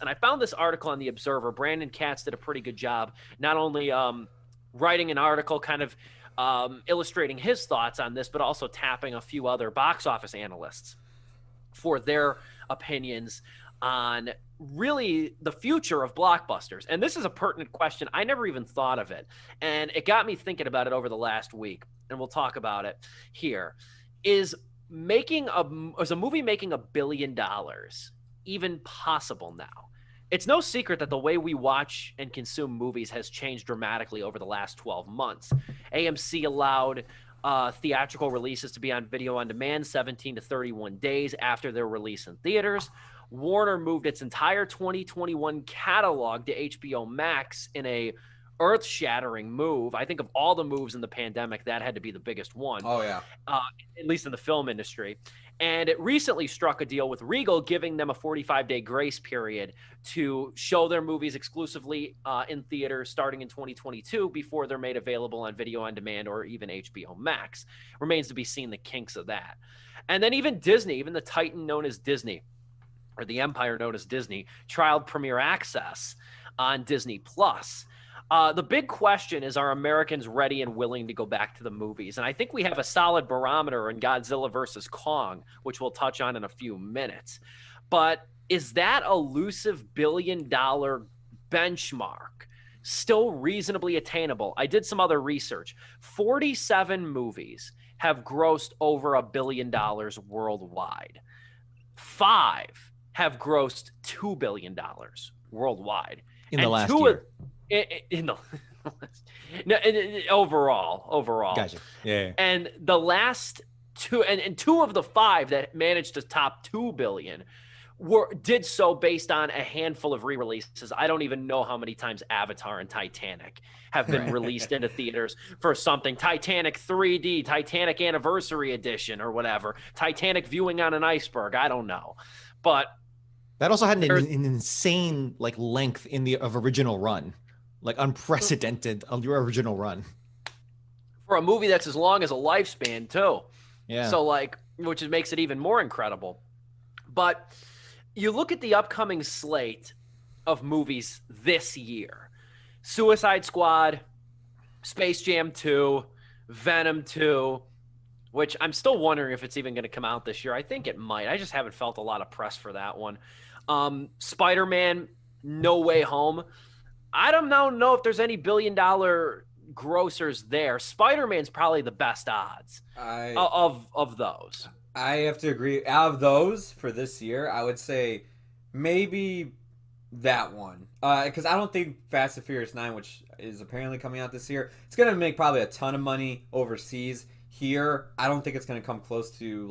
And I found this article on The Observer. Brandon Katz did a pretty good job, not only writing an article kind of illustrating his thoughts on this, but also tapping a few other box office analysts for their opinions on really the future of blockbusters. And this is a pertinent question. I never even thought of it. And it got me thinking about it over the last week. And we'll talk about it here. Is a movie making $1 billion even possible now? It's no secret that the way we watch and consume movies has changed dramatically over the last 12 months. AMC allowed theatrical releases to be on video on demand 17 to 31 days after their release in theaters. Warner moved its entire 2021 catalog to HBO Max in a earth-shattering move. I think of all the moves in the pandemic, that had to be the biggest one. Oh, yeah. At least in the film industry. And it recently struck a deal with Regal, giving them a 45-day grace period to show their movies exclusively in theaters starting in 2022 before they're made available on video on demand or even HBO Max. Remains to be seen the kinks of that. And then even Disney, even the titan known as Disney, or the empire known as Disney, trialed Premier Access on Disney Plus. The big question is, are Americans ready and willing to go back to the movies? And I think we have a solid barometer in Godzilla versus Kong, which we'll touch on in a few minutes. But is that elusive billion-dollar benchmark still reasonably attainable? I did some other research. 47 movies have grossed over $1 billion worldwide. 5 have grossed $2 billion worldwide. In the last year. Overall. Gotcha. Yeah. And the last two, and two of the 5 that managed to top 2 billion did so based on a handful of re-releases. I don't even know how many times Avatar and Titanic have been released into theaters for something. Titanic 3D, Titanic Anniversary Edition, or whatever. Titanic Viewing on an Iceberg. I don't know, but that also had an insane length of original run. Unprecedented original run for a movie that's as long as a lifespan too. Yeah. So which makes it even more incredible. But you look at the upcoming slate of movies this year: Suicide Squad, Space Jam 2, Venom 2, which I'm still wondering if it's even going to come out this year. I think it might. I just haven't felt a lot of press for that one. Spider-Man, No Way Home. I don't know if there's any billion-dollar grossers there. Spider-Man's probably the best odds of those. I have to agree. Out of those for this year, I would say maybe that one. Because I don't think Fast and Furious 9, which is apparently coming out this year, it's going to make probably a ton of money overseas. Here, I don't think it's going to come close to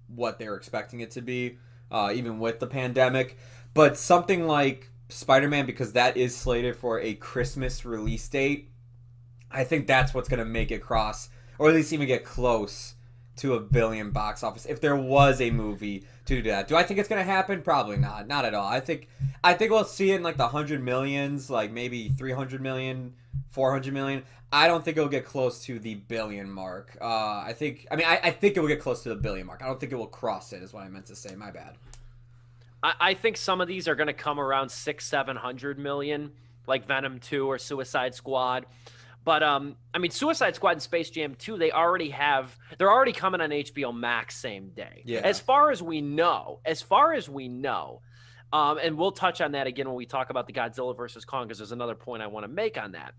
what they're expecting it to be, even with the pandemic. But something like Spider-Man, because that is slated for a Christmas release date, I think that's what's going to make it cross, or at least even get close to $1 billion box office if there was a movie to do that. Do I think it's going to happen? Probably not. Not at all. I think we'll see it in the 100 millions, maybe 300 million, 400 million. I don't think it'll get close to the billion mark. I think it will get close to the billion mark. I don't think it will cross it, is what I meant to say. My bad. I think some of these are going to come around 600-700 million, like Venom 2 or Suicide Squad. But Suicide Squad and Space Jam 2, they're already coming on HBO Max same day. Yeah. As far as we know, and we'll touch on that again when we talk about the Godzilla versus Kong, because there's another point I want to make on that.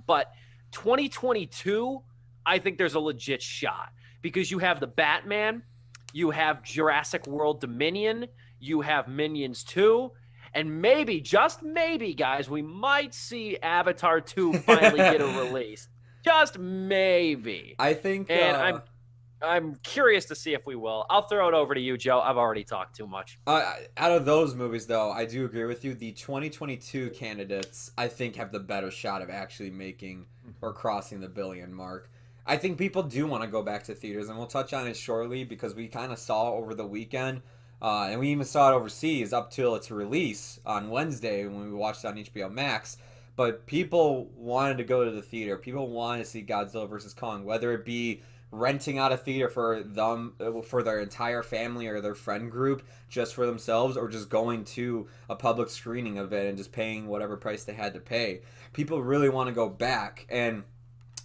But 2022, I think there's a legit shot, because you have the Batman, you have Jurassic World Dominion, you have Minions 2, and maybe, just maybe, guys, we might see Avatar 2 finally get a release. Just maybe. I think... And I'm curious to see if we will. I'll throw it over to you, Joe. I've already talked too much. Out of those movies, though, I do agree with you. The 2022 candidates, I think, have the better shot of actually making or crossing the billion mark. I think people do want to go back to theaters, and we'll touch on it shortly, because we kind of saw over the weekend, and we even saw it overseas up till its release on Wednesday when we watched it on HBO Max. But people wanted to go to the theater. People wanted to see Godzilla vs. Kong, whether it be renting out a theater for them, for their entire family or their friend group, just for themselves, or just going to a public screening of it and just paying whatever price they had to pay. People really want to go back, and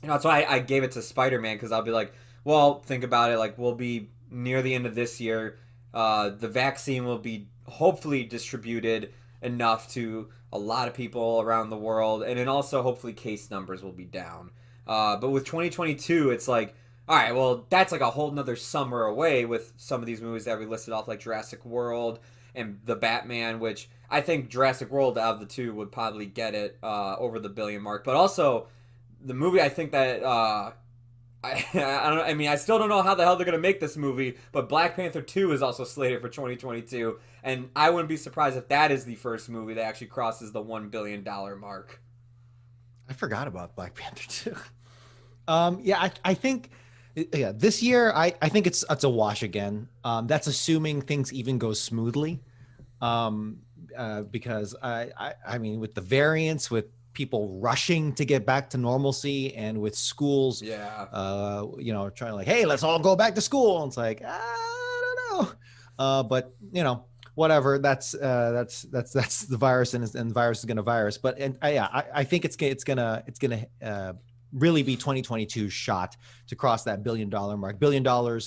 that's why I gave it to Spider-Man, because I'll be like, well, think about it, like, we'll be near the end of this year. The vaccine will be hopefully distributed enough to a lot of people around the world, and then also hopefully case numbers will be down. But with 2022, it's like, all right, well, that's like a whole nother summer away with some of these movies that we listed off, like Jurassic World and The Batman, which I think Jurassic World out of the two would probably get it over the billion mark. But also, the movie I think that I don't know. I mean, I still don't know how the hell they're gonna make this movie, but Black Panther 2 is also slated for 2022, and I wouldn't be surprised if that is the first movie that actually crosses the $1 billion mark. I forgot about Black Panther 2. Yeah, I think, yeah, this year I think it's a wash again. That's assuming things even go smoothly, because I mean, with the variants, with people rushing to get back to normalcy, and with schools, you know, trying to like, hey, let's all go back to school. And it's like, I don't know, but you know, whatever. That's the virus, and the virus is gonna virus. But I think it's gonna really be 2022's shot to cross that $1 billion mark. $1 billion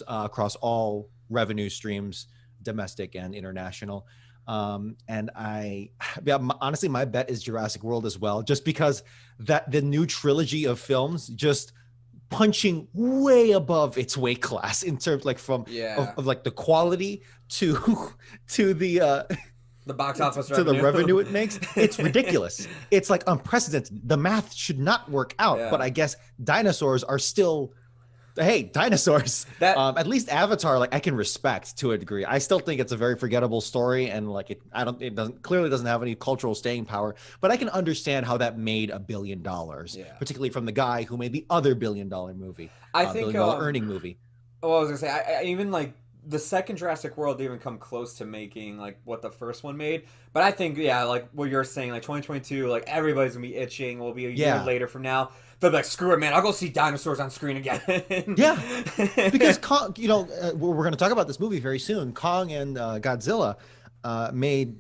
across all revenue streams, domestic and international. And honestly, my bet is Jurassic World as well, just because that the new trilogy of films just punching way above its weight class in terms like of like the quality to the box office to the revenue it makes. It's ridiculous. It's like unprecedented. The math should not work out, but I guess dinosaurs are still. Hey, dinosaurs. At least Avatar, like I can respect to a degree. I still think it's a very forgettable story, and like it clearly doesn't have any cultural staying power. But I can understand how that made $1 billion, particularly from the guy who made the other $1 billion movie. I think $1 billion earning movie. Oh, I was gonna say, I even like the second Jurassic World didn't even come close to making like what the first one made. But I think, like what you're saying, like 2022, like everybody's gonna be itching. We'll be a year later from now. They'll be like, screw it, man. I'll go see dinosaurs on screen again. Yeah, because Kong, you know, we're going to talk about this movie very soon. Kong and Godzilla made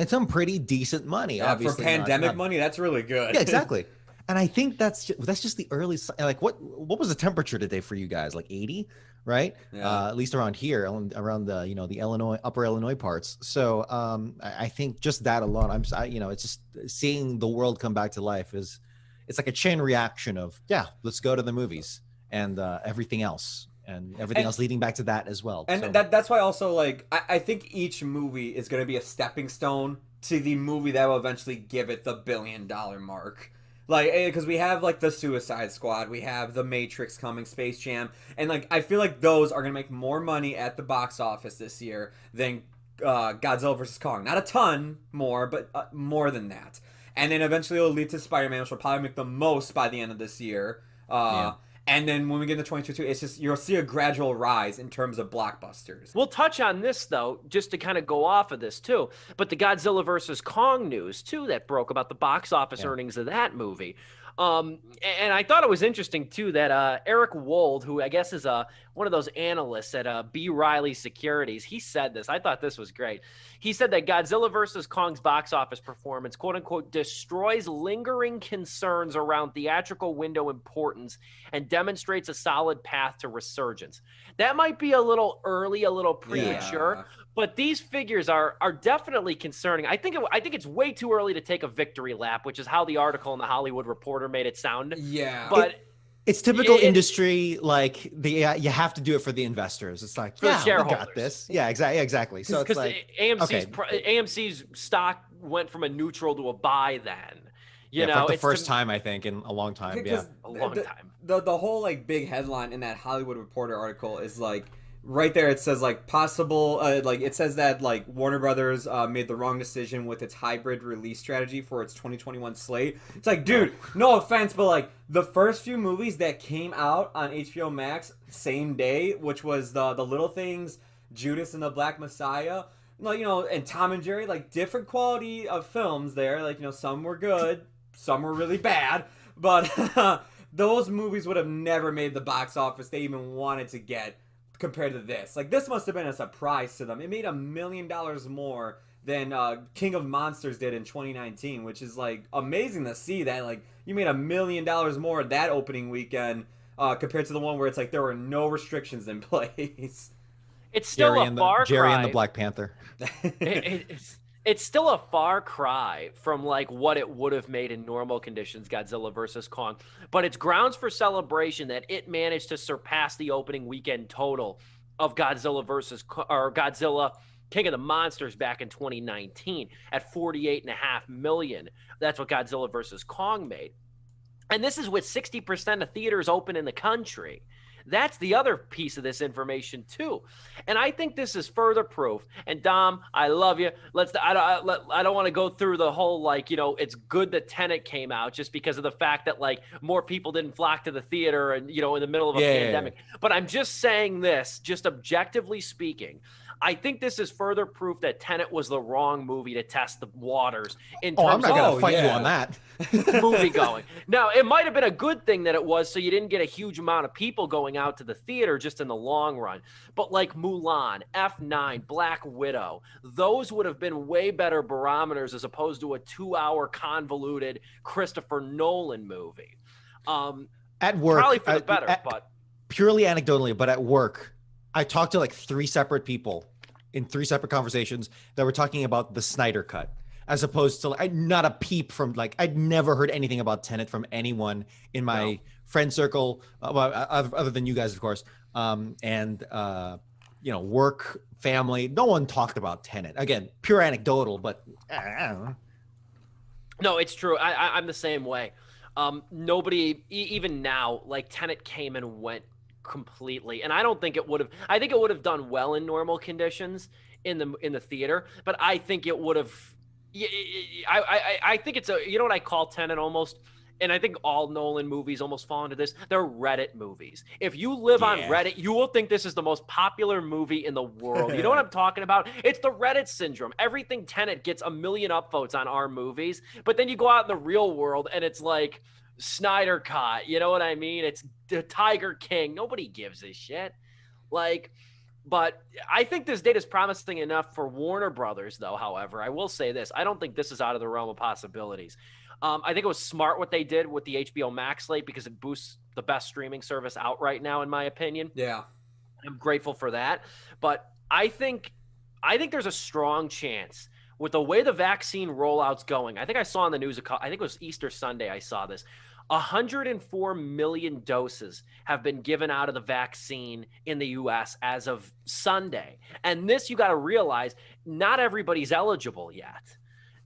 some pretty decent money. Obviously, for pandemic money, that's really good. Yeah, exactly. And I think that's just the early. Like, what was the temperature today for you guys? Like 80, right? Yeah. At least around here, around the the upper Illinois parts. So I think just that alone, it's just seeing the world come back to life is. It's like a chain reaction of, let's go to the movies and everything else leading back to that as well. And that's why also, like, I think each movie is going to be a stepping stone to the movie that will eventually give it the $1 billion mark. Like, because we have, like, the Suicide Squad, we have The Matrix coming, Space Jam, and, like, I feel like those are going to make more money at the box office this year than Godzilla vs. Kong. Not a ton more, but more than that. And then eventually it'll lead to Spider-Man, which will probably make the most by the end of this year. And then when we get into 2022, it's just you'll see a gradual rise in terms of blockbusters. We'll touch on this, though, just to kind of go off of this, too. But the Godzilla versus Kong news, too, that broke about the box office earnings of that movie. And I thought it was interesting, too, that Eric Wold, who I guess is one of those analysts at B. Riley Securities, he said this. I thought this was great. He said that Godzilla vs. Kong's box office performance, quote unquote, destroys lingering concerns around theatrical window importance and demonstrates a solid path to resurgence. That might be a little early, a little premature, but these figures are definitely concerning. I think it's way too early to take a victory lap, which is how the article in the Hollywood Reporter made it sound. Yeah, but it's typical industry. Like you have to do it for the investors. It's like, we got this. Yeah, exactly. So it's like AMC's stock went from a neutral to a buy then. You know, for the first time, I think, in a long time. Yeah, a long time. The whole like big headline in that Hollywood Reporter article is like right there. It says like possible, like it says that like Warner Brothers made the wrong decision with its hybrid release strategy for its 2021 slate. It's like, dude, no offense, but like the first few movies that came out on HBO Max same day, which was the Little Things, Judas and the Black Messiah. Like, and Tom and Jerry, like different quality of films there. Like, some were good, some were really bad, but those movies would have never made the box office they even wanted to get compared to this. Like, this must have been a surprise to them. It made $1 million more than King of Monsters did in 2019, which is, like, amazing to see that, like, you made $1 million more that opening weekend compared to the one where it's like there were no restrictions in place. It's still a far cry. Jerry and the Black Panther. It's still a far cry from like what it would have made in normal conditions, Godzilla versus Kong. But it's grounds for celebration that it managed to surpass the opening weekend total of Godzilla King of the Monsters back in 2019 at 48.5 million. That's what Godzilla versus Kong made. And this is with 60% of theaters open in the country. That's the other piece of this information too. And I think this is further proof. And Dom, I love you. I don't want to go through the whole, like, you know, it's good that Tenet came out just because of the fact that like more people didn't flock to the theater and, you know, in the middle of a pandemic. But I'm just saying this, just objectively speaking, I think this is further proof that Tenet was the wrong movie to test the waters in terms I'm not going to fight you on that. movie going. Now, it might have been a good thing that it was, so you didn't get a huge amount of people going out to the theater just in the long run. But like Mulan, F9, Black Widow, those would have been way better barometers as opposed to a 2-hour convoluted Christopher Nolan movie. At work, probably for the better, but purely anecdotally, but at work, I talked to like 3 separate people in 3 separate conversations that were talking about the Snyder Cut, as opposed to like, not a peep from like, I'd never heard anything about Tenet from anyone in my friend circle, other than you guys, of course. You know, work, family, no one talked about Tenet. Again, pure anecdotal, but I don't know. No, it's true. I'm the same way. Nobody, even now, like Tenet came and went completely, and I don't think it would have. I think it would have done well in normal conditions in the theater, but I think it would have. I think it's a, you know what I call Tenet almost, and I think all Nolan movies almost fall into this. They're Reddit movies. If you live on Reddit, you will think this is the most popular movie in the world. You know what I'm talking about? It's the Reddit syndrome. Everything Tenet gets 1 million upvotes on our movies, but then you go out in the real world and it's like Snyder Cut. You know what I mean? It's the Tiger King. Nobody gives a shit. Like, but I think this date is promising enough for Warner Brothers, though. However, I will say this. I don't think this is out of the realm of possibilities. I think it was smart what they did with the HBO Max slate because it boosts the best streaming service out right now, in my opinion. Yeah. I'm grateful for that. But I think there's a strong chance with the way the vaccine rollout's going. I think I saw on the news, I think it was Easter Sunday I saw this. 104 million doses have been given out of the vaccine in the U.S. as of Sunday. And this, you got to realize, not everybody's eligible yet.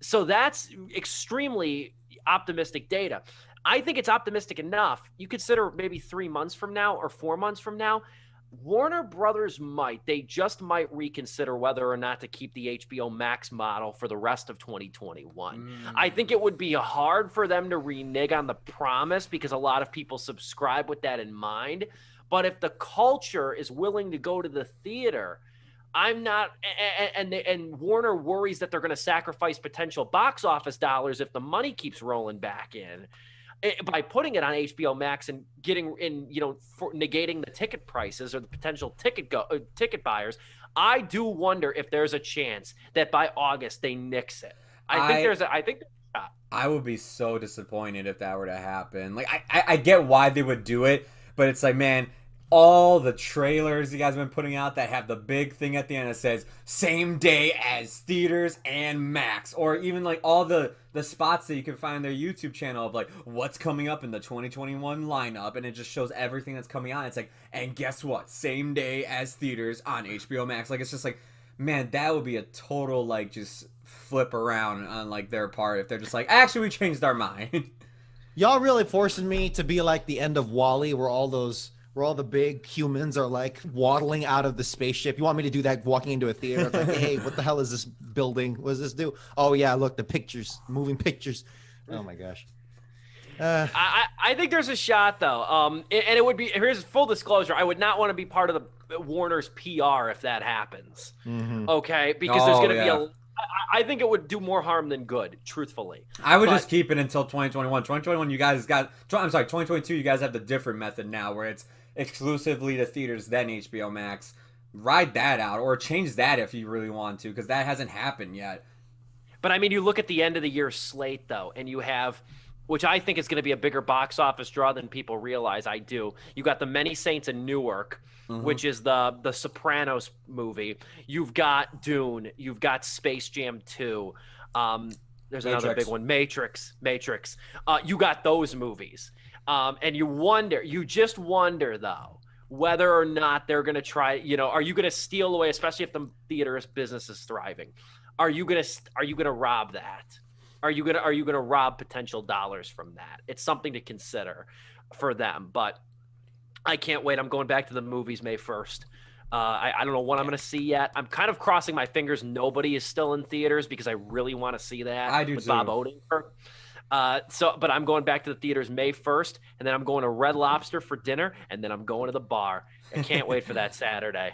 So that's extremely optimistic data. I think it's optimistic enough. You consider maybe 3 months from now or 4 months from now, Warner Brothers they just might reconsider whether or not to keep the HBO Max model for the rest of 2021. I think it would be hard for them to renege on the promise because a lot of people subscribe with that in mind. But if the culture is willing to go to the theater, I'm not, and Warner worries that they're going to sacrifice potential box office dollars if the money keeps rolling back in. By putting it on HBO Max and getting in, you know, negating the ticket prices or the potential ticket buyers, I do wonder if there's a chance that by August they nix it. I think there's a shot. I would be so disappointed if that were to happen. Like, I get why they would do it, but it's like, man, all the trailers you guys have been putting out that have the big thing at the end that says same day as theaters and Max, or even like all the spots that you can find on their YouTube channel of like what's coming up in the 2021 lineup, and it just shows everything that's coming on. It's like, and guess what? Same day as theaters on HBO Max. Like, it's just like, man, that would be a total like just flip around on like their part if they're just like, actually we changed our mind. Y'all really forcing me to be like the end of WALL-E where all the big humans are like waddling out of the spaceship. You want me to do that walking into a theater? It's like, hey, what the hell is this building? What does this do? Oh yeah, look, the pictures, moving pictures. Oh my gosh. I think there's a shot though. And it would be, here's full disclosure, I would not want to be part of the Warner's PR if that happens. Okay? Because there's going to be I think it would do more harm than good, truthfully. I would just keep it until 2021. 2021, you guys got. I'm sorry, 2022, you guys have the different method now where it's exclusively to theaters, then HBO Max. Ride that out or change that if you really want to, because that hasn't happened yet. But I mean, you look at the end of the year slate, though, and you have, which I think is going to be a bigger box office draw than people realize. I do. You got The Many Saints in Newark, which is the Sopranos movie. You've got Dune. You've got Space Jam 2. There's another big one, Matrix. You got those movies. And you just wonder, though, whether or not they're going to try, are you going to steal away, especially if the theater business is thriving? Are you going to rob that? Are you going to rob potential dollars from that? It's something to consider for them, but I can't wait. I'm going back to the movies May 1st. I don't know what I'm going to see yet. I'm kind of crossing my fingers nobody is still in theaters because I really want to see that. I do with too. Bob Odenkirk. But I'm going back to the theaters May 1st, and then I'm going to Red Lobster for dinner, and then I'm going to the bar. I can't wait for that Saturday.